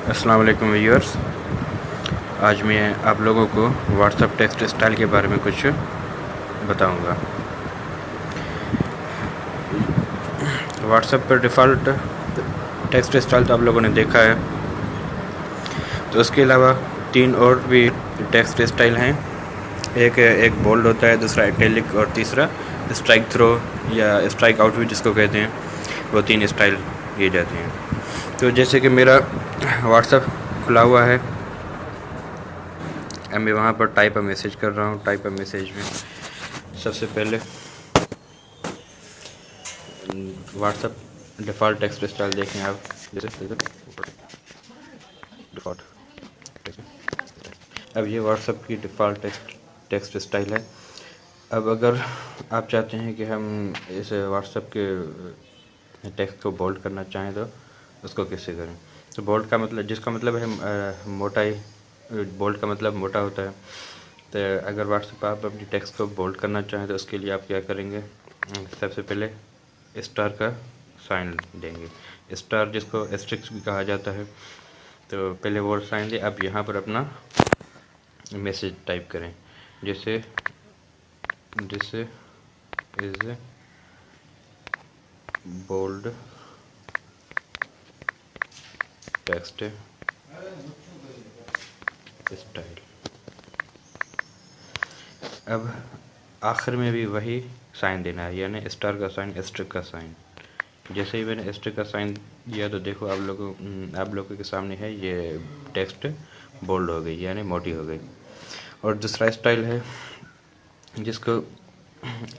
अस्सलाम वालेकुम व्यूअर्स। आज मैं आप लोगों को व्हाट्सएप टेक्स्ट स्टाइल के बारे में कुछ बताऊंगा। व्हाट्सएप पर डिफ़ॉल्ट टेक्स्ट स्टाइल तो आप लोगों ने देखा है, तो उसके अलावा 3 और भी टेक्स्ट स्टाइल हैं। एक बोल्ड होता है, दूसरा इटैलिक और तीसरा स्ट्राइक थ्रो या स्ट्राइक आउट भी जिसको कहते हैं। वो 3 स्टाइल किए जाते हैं। तो जैसे कि मेरा व्हाट्सएप खुला हुआ है, अब मैं वहाँ पर टाइप अ मैसेज कर रहा हूँ। टाइप अ मैसेज में सबसे पहले व्हाट्सएप डिफ़ॉल्ट टेक्स्ट स्टाइल देखें आप, जैसे डिफ़ॉल्ट। अब ये व्हाट्सएप की डिफ़ॉल्ट टेक्स्ट स्टाइल है। अब अगर आप चाहते हैं कि हम इस व्हाट्सएप के टेक्स्ट को बोल्ड करना चाहें तो उसको कैसे करें। तो बोल्ड का मतलब, जिसका मतलब है मोटाई, बोल्ड का मतलब मोटा होता है। तो अगर व्हाट्सएप आप अपनी टेक्स्ट को बोल्ड करना चाहें तो उसके लिए आप क्या करेंगे, सबसे पहले स्टार का साइन देंगे। स्टार जिसको एस्ट्रिक्स भी कहा जाता है, तो पहले वो साइन दें। अब यहाँ पर अपना मैसेज टाइप करें, जैसे this is bold text style. अब आखिर में भी वही साइन देना है, यानी स्टार का साइन, एस्ट्रिक का साइन। जैसे ही मैंने एस्ट्रिक का साइन दिया तो देखो आप लोगों के सामने है, ये टेक्स्ट बोल्ड हो गई, यानी मोटी हो गई। और दूसरा स्टाइल है जिसको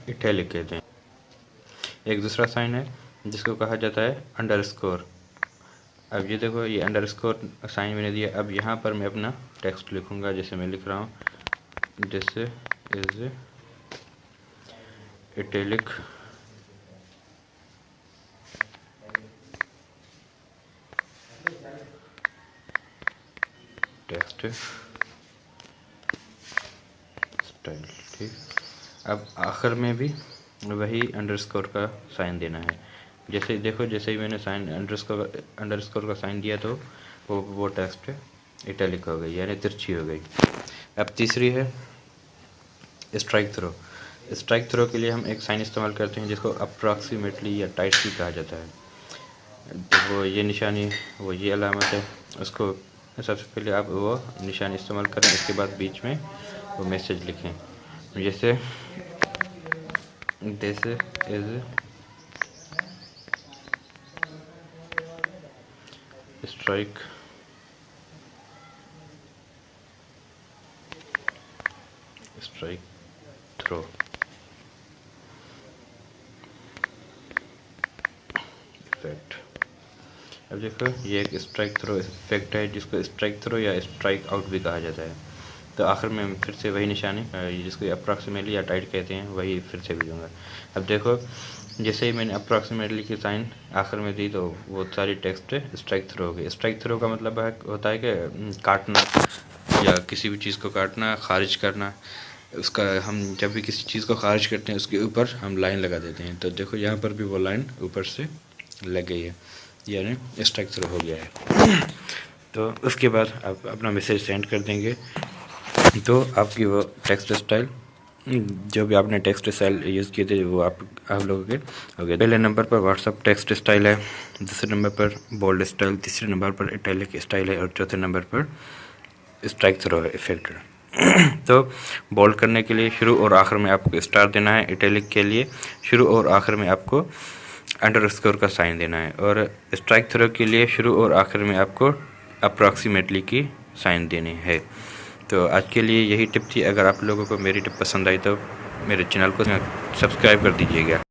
इटैलिक कहते हैं। एक दूसरा साइन है जिसको कहा जाता है अंडरस्कोर। अब ये देखो, ये अंडरस्कोर साइन मैंने दिया। अब यहाँ पर मैं अपना टेक्स्ट लिखूँगा, जैसे मैं लिख रहा हूँ, this is italic text style. ठीक, अब आखिर में भी वही अंडरस्कोर का साइन देना है। जैसे देखो, जैसे ही मैंने साइन अंडरस्कोर का साइन दिया तो वो टेक्स्ट इटैलिक हो गई, यानी तिरछी हो गई। अब तीसरी है स्ट्राइक थ्रो। स्ट्राइक थ्रो के लिए हम एक साइन इस्तेमाल करते हैं जिसको अप्रॉक्सीमेटली या टाइट भी कहा जाता है। तो वो ये निशानी, वो ये अलामत है, उसको सबसे पहले आप वो निशानी इस्तेमाल करें। इसके बाद बीच में वो मैसेज लिखें, जैसे this is strike through. Effect. अब देखो, ये एक स्ट्राइक थ्रो इफेक्ट है जिसको स्ट्राइक थ्रो या स्ट्राइक आउट भी कहा जाता है। तो आखिर में फिर से वही निशानी, जिसको अप्रॉक्सीमेटली या टाइट कहते हैं, वही फिर से भेजूँगा। अब देखो, जैसे ही मैंने अप्रॉक्सीमेटली की साइन आखिर में दी तो वो सारी टेक्स्ट स्ट्राइक थ्रो हो गई। स्ट्राइक थ्रो का मतलब होता है कि काटना, या किसी भी चीज़ को काटना, खारिज करना। उसका हम जब भी किसी चीज़ को खारिज करते हैं उसके ऊपर हम लाइन लगा देते हैं। तो देखो, यहाँ पर भी वो लाइन ऊपर से लग गई है, यानी स्ट्राइक थ्रो हो गया है। तो उसके बाद आप अपना मैसेज सेंड कर देंगे, तो आपकी वो टेक्स्ट स्टाइल, जो भी आपने टेक्स्ट स्टाइल यूज़ किए थे, वो आप लोगों के हो गए। पहले नंबर पर व्हाट्सएप टेक्स्ट स्टाइल है, दूसरे नंबर पर बोल्ड स्टाइल, तीसरे नंबर पर इटैलिक स्टाइल है, और चौथे नंबर पर स्ट्राइक थ्रो इफेक्ट है। तो बोल्ड करने के लिए शुरू और आखिर में आपको स्टार देना है। इटैलिक के लिए शुरू और आखिर में आपको अंडरस्कोर का साइन देना है। और स्ट्राइक थ्रो के लिए शुरू और आखिर में आपको अप्रॉक्सीमेटली की साइन देनी है। तो आज के लिए यही टिप थी। अगर आप लोगों को मेरी टिप पसंद आई तो मेरे चैनल को सब्सक्राइब कर दीजिएगा।